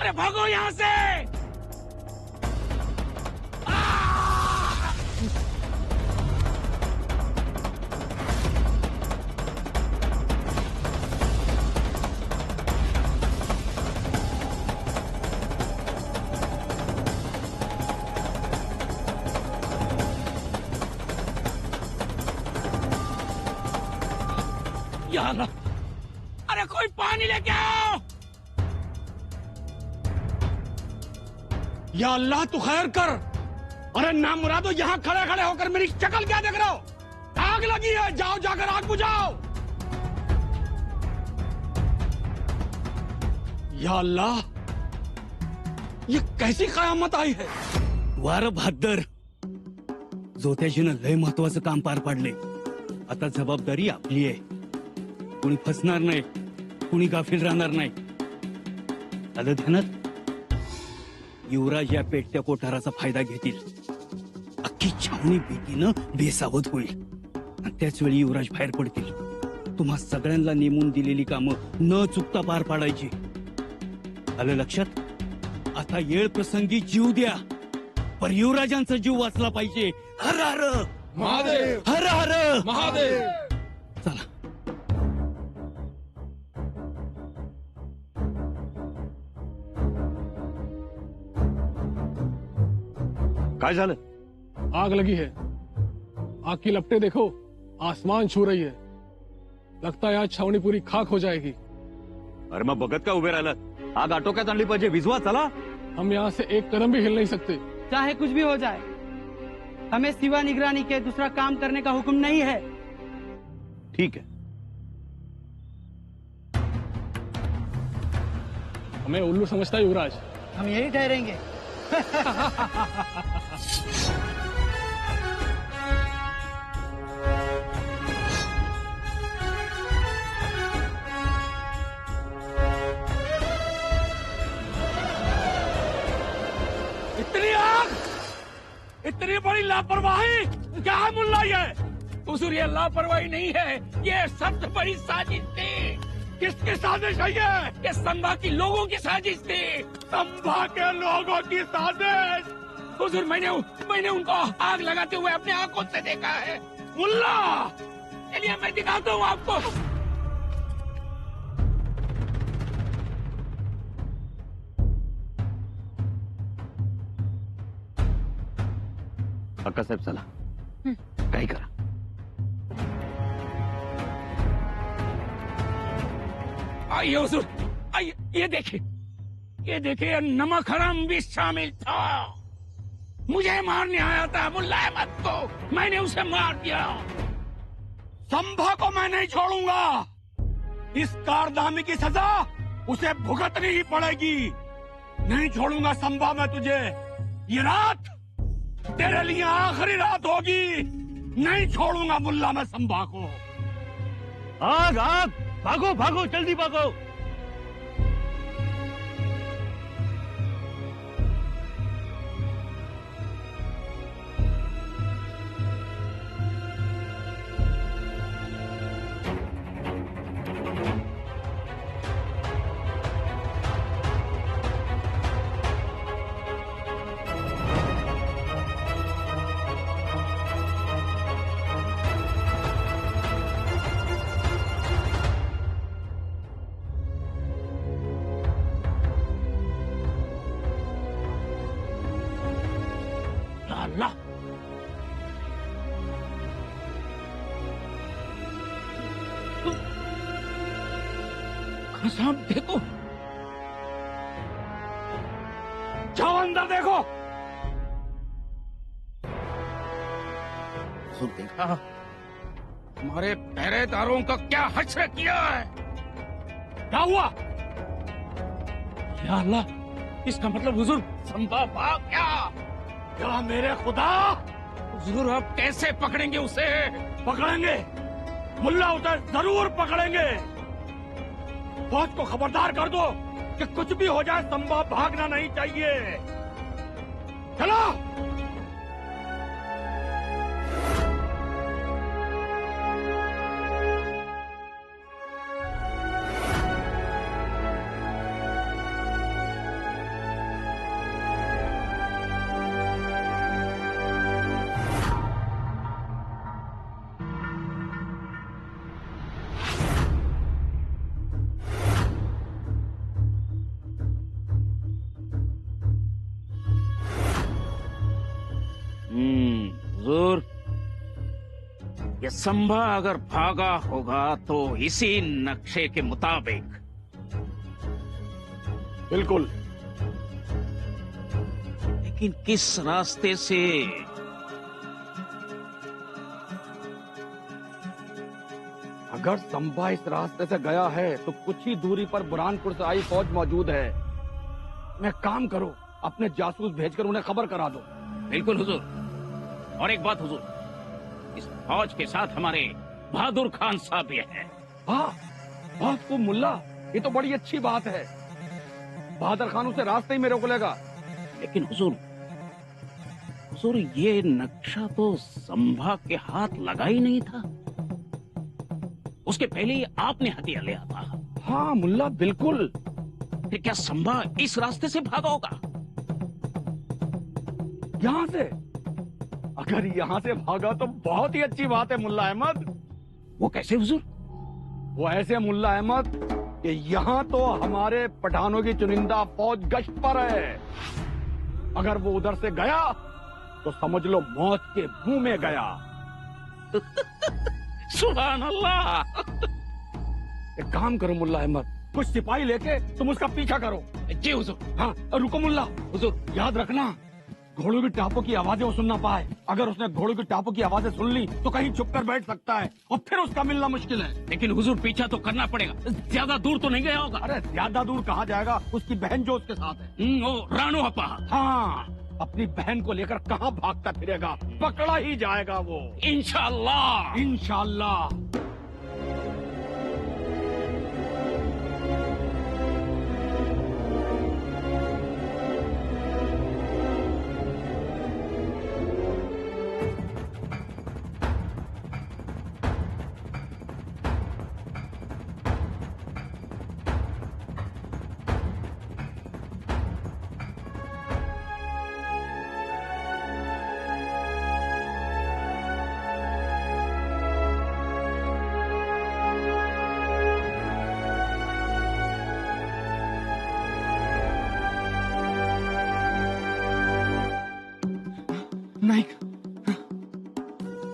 अरे भागो यहाँ से। या अल्लाह, अरे कोई पानी लेके आओ। या अल्लाह तू खैर कर। अरे नामुरादो, यहाँ खड़े खड़े होकर मेरी शक्ल क्या देख रहे हो? आग लगी है, जाओ जाकर आग बुझाओ। या अल्लाह, ये कैसी कयामत आई है? वार बहादर, जोत्याजीनं लय महत्वाचं काम पार पाडले. आता जबाबदारी आपली आहे. कुणी फसणार नाही, कुणी गाफील राहणार नाही. आलं ध्यानात? युवराज या पेटत्या कोठाराचा फायदा घेतील. अख्खी छावणी भीतीनं बेसावध होईल आणि त्याच वेळी युवराज बाहेर पडतील. तुम्हा सगळ्यांना नेमून दिलेली कामं न चुकता पार पाडायची. आलं लक्षात? आता येळ प्रसंगी जीव द्या, पर युवराजांचा जीव वाचला पाहिजे. हर हर महादेव, हर हर महादेव. चला. काय झालं? आग लगी है. आग की लपटें देखो, आसमान छू रही है. लगता है आज छावनी पूरी खाक हो जाएगी. अरे मग बघत का उभे राहिलात? आग आटोक्यात आणली पाहिजे. विझवा चला. हम यहाँ से एक कदम भी हिल नहीं सकते. चाहे कुछ भी हो जाए, हमें सिवा निगरानी के दूसरा काम करने का हुक्म नहीं है. ठीक है. हमें उल्लू समझता है युवराज. हम यही ठहरेंगे. इतनी आग, इतनी बड़ी लापरवाही क्या है मुल्ला? ये हुजूर, ये लापरवाही नहीं है, ये सबसे बड़ी साजिश थी. किसकी साजिश है ये संभा की लोगों की साजिश थी. संभा के लोगों की साजिश. हुजूर, मैंने उनको आग लगाते हुए अपने आंखों से देखा है. मुल्ला, चलिए मैं दिखाता हूँ आपको. अक्कासाहेब चला. काही करा. आइए हुजूर, आइए. ये देखिए, ये नमक हराम भी शामिल था. मुझे मारने आया था मुल्ला अहमद को, मैंने उसे मार दिया. संभा को मैं नहीं छोड़ूंगा. इस कारनामे की सजा उसे भुगतनी ही पड़ेगी. नहीं छोड़ूंगा संभा मैं तुझे. ये रात तेरे लिए आखिरी रात होगी. नहीं छोड़ूंगा मुल्ला मैं संभा को. आग आग, भागो भागो, जल्दी भागो. अल्लाह, साहब देखो, जाओ अंदर देखो. देखा हमारे पहरेदारों का क्या हश्र किया है. क्या हुआ? या अल्लाह, इसका मतलब हुजूर संभा भाग गया. क्या मेरे खुदा, हुजूर आप कैसे पकड़ेंगे उसे? पकड़ेंगे मुल्ला, उसे जरूर पकड़ेंगे. फौज को खबरदार कर दो कि कुछ भी हो जाए संभा भागना नहीं चाहिए. चलो. ये संभा अगर भागा होगा तो इसी नक्शे के मुताबिक। बिल्कुल। लेकिन किस रास्ते से? अगर संभा इस रास्ते से गया है तो कुछ ही दूरी पर बुरहानपुर से आई फौज मौजूद है। मैं काम करो, अपने जासूस भेजकर उन्हें खबर करा दो। बिल्कुल हुजूर। और एक बात हुजूर, इस फौज के साथ हमारे बहादुर खान साहब भी हैं। हाँ, बहुत खूब मुल्ला, ये तो बड़ी अच्छी बात है। बहादुर खान उसे रास्ते ही में रोक लेगा। लेकिन हुजूर, हुजूर ये नक्शा तो संभा के हाथ लगा ही नहीं था। उसके पहले ही आपने हथियार लिया था। हाँ मुल्ला, बिल्कुल। फिर क्या संभा इस रास्ते से भागा होगा? यहाँ से? अगर यहाँ से भागा तो बहुत ही अच्छी बात है मुल्ला अहमद। वो कैसे हुजूर? वो ऐसे मुल्ला अहमद कि यहाँ तो हमारे पठानों की चुनिंदा फौज गश्त पर है। अगर वो उधर से गया तो समझ लो मौत के मुंह में गया। सुभान अल्लाह। एक काम करो मुल्ला अहमद, कुछ सिपाही लेके तुम उसका पीछा करो। जी हुजूर। हाँ, रुको मुल्ला। हुजूर, याद रखना, घोड़ों की टापों की आवाजें वो सुन ना पाए। अगर उसने घोड़ों की टापों की आवाजें सुन ली तो कहीं छुप कर बैठ सकता है और फिर उसका मिलना मुश्किल है। लेकिन हुजूर पीछा तो करना पड़ेगा। ज्यादा दूर तो नहीं गया होगा? अरे ज्यादा दूर कहाँ जाएगा, उसकी बहन जो उसके साथ है। वो रानो हपा। हाँ, अपनी बहन को लेकर कहाँ भागता फिरेगा, पकड़ा ही जाएगा वो। इंशाअल्लाह। इंशाअल्लाह। नाईक,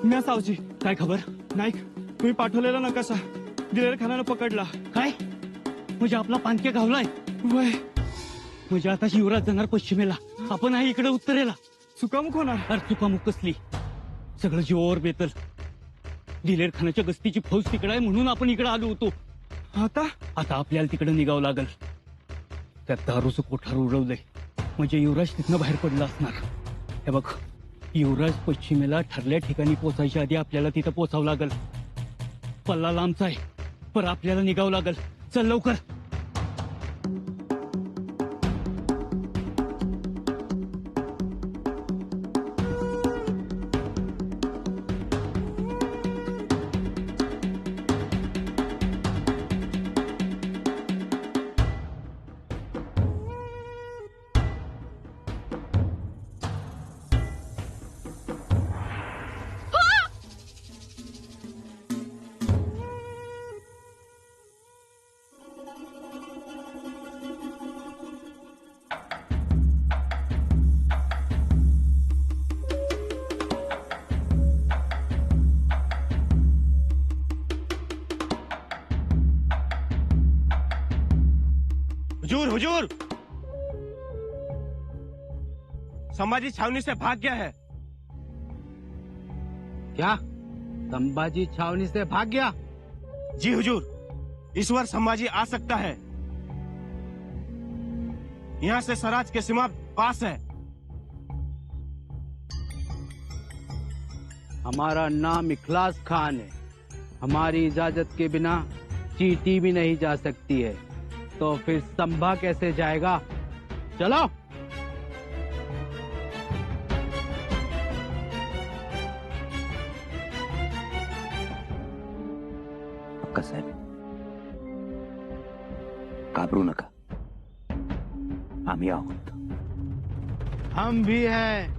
म्या सावजी. काय खबर? नाईक, तुम्ही पाठवलेला नकाशा दिलेर खानानं पकडला. काय? म्हणजे आपला पानके गावलाय? वय, म्हणजे आता युवराज जाणार पश्चिमेला, आपण आहे इकडे उत्तरेला. चुकामुक होणार? अरे चुकामुक कसली, सगळं जीवावर बेतल. दिलेर खानाच्या गस्तीची फौज तिकडे आहे म्हणून आपण इकडे आलो होतो. आता आपल्याला तिकडे निघावं लागल. त्यात दारूचं कोठार उडवलंय, म्हणजे युवराज तिथनं बाहेर पडला असणार. हे बघ, युवराज पश्चिमेला ठरल्या ठिकाणी पोचायच्या आधी आपल्याला तिथं पोचावं लागल. पल्ला लांबचा आहे, पर आपल्याला निघावं लागल. चल लवकर. हुजूर हुजूर, संभाजी छावनी से भाग गया है। क्या संभाजी छावनी से भाग गया? जी हुजूर, इस बार संभाजी आ सकता है। यहाँ से सराज के सीमा पास है। हमारा नाम इखलास खान है, हमारी इजाजत के बिना चींटी भी नहीं जा सकती है, तो फिर संभा कैसे जाएगा? चलो। अक्का साहेब, घाबरू नका, आम्ही आहोत. हम भी हैं.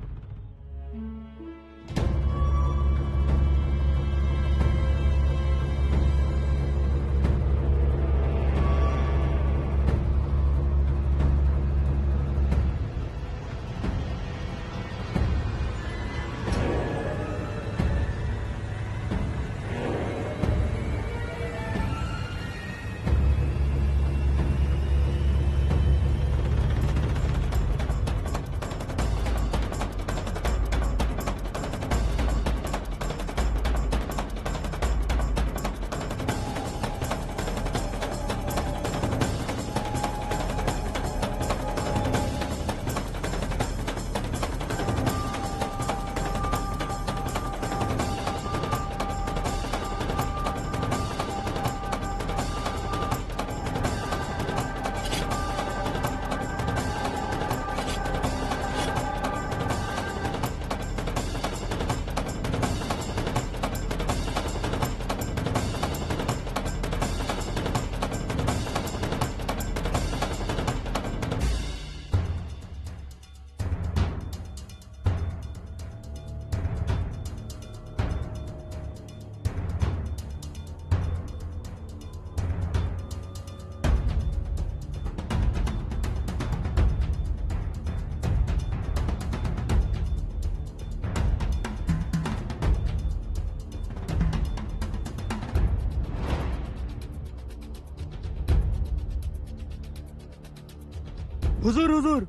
हुजूर हुजूर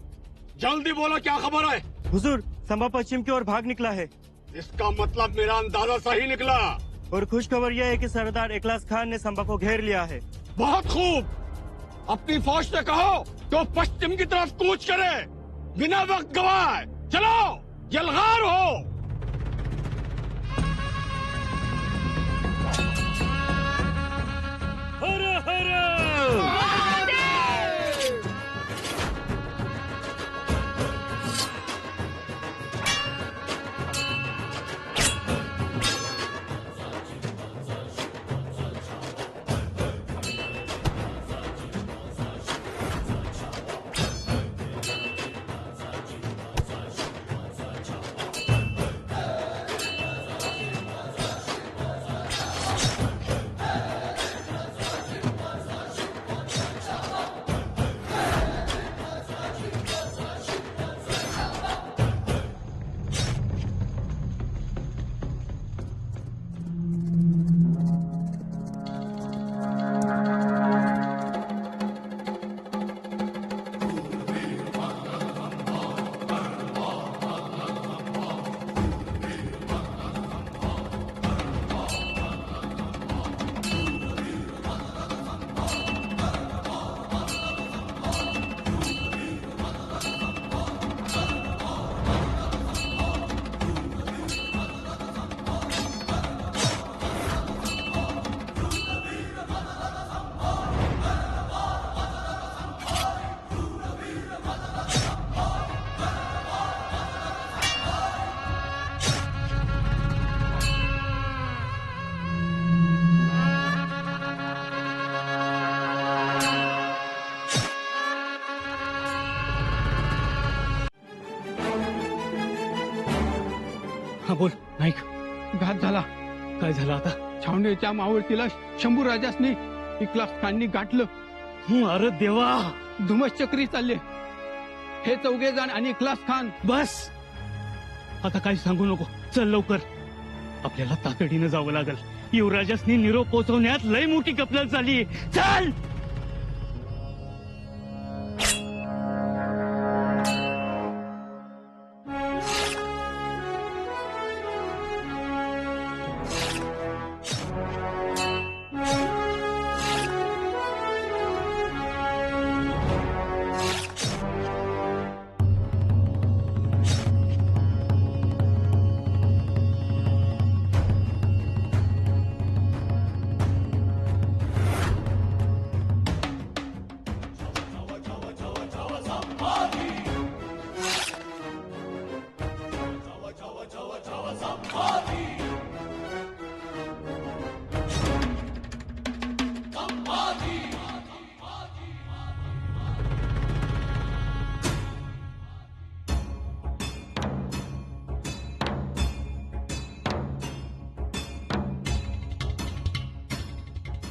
जल्दी बोलो, क्या खबर है? हुजूर, संभा पश्चिम की ओर भाग निकला है। इसका मतलब मेरा अंदाजा सही निकला। और खुश खबर यह है कि सरदार इखलास खान ने संभा को घेर लिया है। बहुत खूब। अपनी फौज से कहो तो पश्चिम की तरफ कूच करे, बिना वक्त गवाए। चलो, यलगार हो। हर हर हा बोल नाईक, घात झाला. काय झालं आता? छावणीच्या मावळतीला शंभू राजासनी इखलास खाननी गाठलं. अरे देवा, धुमश्चक्री चालले. हे चौघे जण आणि इखलास खान. बस आता काही सांगू नको. चल लवकर, आपल्याला तातडीनं जावं लागल. युवराजासनी निरोप पोहोचवण्यात लय मोठी गफलत झाली. चल.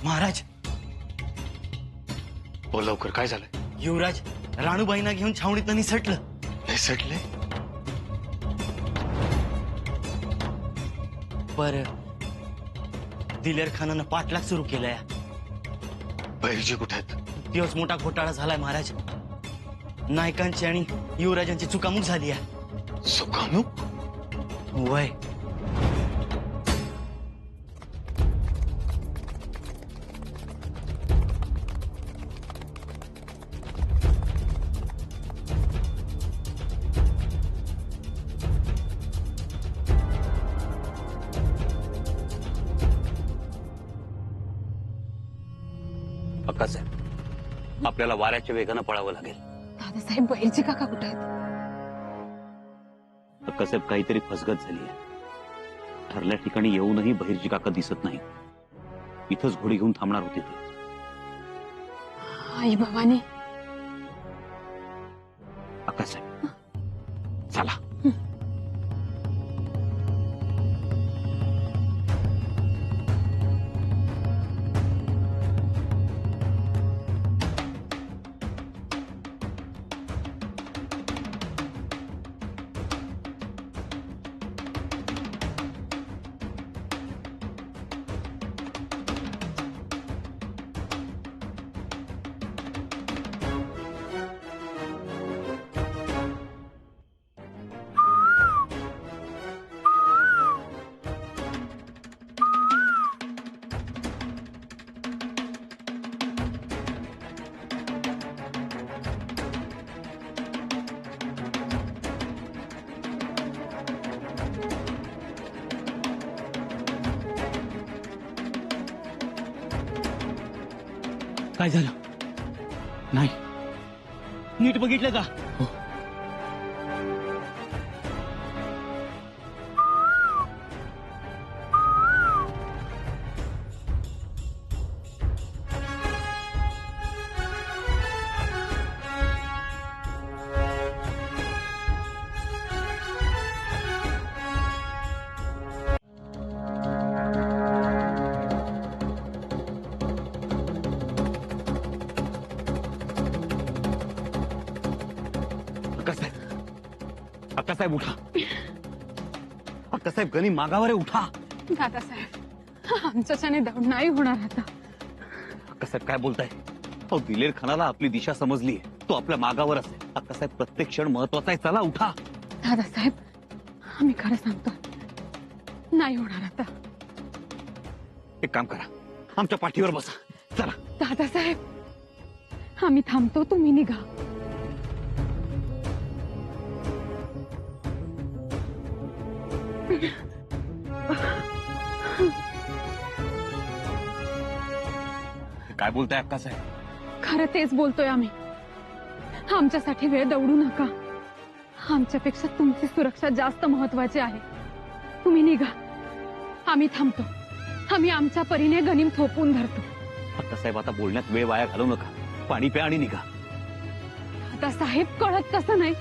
महाराज, बोल लवकर, काय झालं? युवराज राणूबाईंना घेऊन छावणीत निसटलं. निसटले? पर दिलेर खानानं पाठलाग सुरू केलाय. बहिर्जी कुठे आहेत? दिवस मोठा घोटाळा झालाय महाराज. नायकांची आणि युवराजांची चुकामुक झाली आहे. चुकामुक? वय अक्कासाहेब, आपल्याला वाऱ्याच्या वेगानं पळावं लागेल. दादासाहेब, बहिर्जी काका कुठे आहेत? अक्कासाहेब, काहीतरी फसगत झाली आहे. ठरल्या ठिकाणी येऊनही बहिर्जी काका दिसत नाही. इथंच घोडी घेऊन थांबणार होते ते. आई भवानी. अक्कासाहेब, चला. काय झालं? नाही, नीट बघितलं का? अक्कासाहेब उठा. अक्कासाहेब गणी मागावर आहे, उठा. दादासाहेब आमच्याच्याने दौड नाही होणार आता. अक्कासाहेब काय बोलताय? अहो दिलेर खानाला आपली दिशा समजली, तो आपल्या मागावर असेल. अक्कासाहेब प्रत्येक क्षण महत्वाचा आहे, चला उठा. दादासाहेब आम्ही खरं सांगतो, नाही होणार आता. एक काम करा, आमच्या पाठीवर बसा, चला. दादासाहेब आम्ही थांबतो, तुम्ही निघा. काय बोलताय अक्कासाहेब? खरं तेच बोलतोय आम्ही. आमच्यासाठी वेळ दौडू नका. आमच्यापेक्षा तुमची सुरक्षा जास्त महत्वाची आहे. तुम्ही निघा, आम्ही थांबतो. आम्ही आमच्या परीने गनीम थोपवून धरतो. अक्कासाहेब आता बोलण्यात वेळ वाया घालवू नका, पाणी प्या आणि निघा. आता साहेब कळत कसं नाही,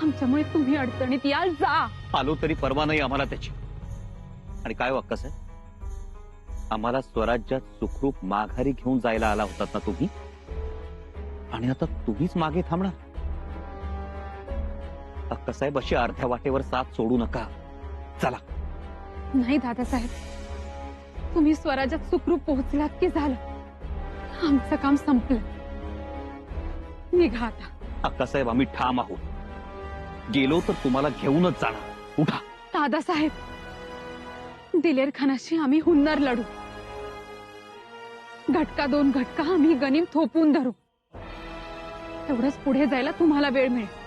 आमच्यामुळे तुम्ही अडचणीत याल. जा. आलो तरी परवा नाही आम्हाला त्याची. आणि काय अक्कासाहेब, आम्हाला स्वराज्यात सुखरूप माघारी घेऊन जायला आला होतात ना तुम्ही, आणि आता तुम्हीच मागे थांबणार? अक्कासाहेब अशी अर्ध्या वाटेवर साथ सोडू नका, चला. नाही दादासाहेब, तुम्ही स्वराज्यात सुखरूप पोहोचलात की झालं, आमचं काम संपलं. निघा आता. अक्कासाहेब आम्ही ठाम आहोत, गेलो तर तुम्हाला घेऊनच जाणार, उठा. दादासाहेब दिलेर खानाशी आम्ही हुन्नर लढू. घटका दोन घटका आम्ही गनीम थोपवून धरू. तेवढंच पुढे जायला तुम्हाला वेळ मिळेल.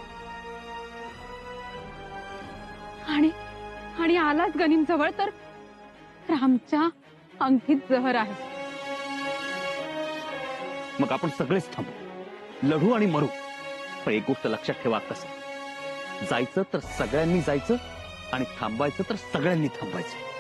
आणि आलाच गनीम जवळ तर रामच्या अंगठीत जहर आहे. मग आपण सगळेच थांबू, लढू आणि मरू. पण एक गोष्ट लक्षात ठेवा अक्कासाहेब, जायचं तर सगळ्यांनी जायचं आणि थांबायचं तर सगळ्यांनी थांबायचं.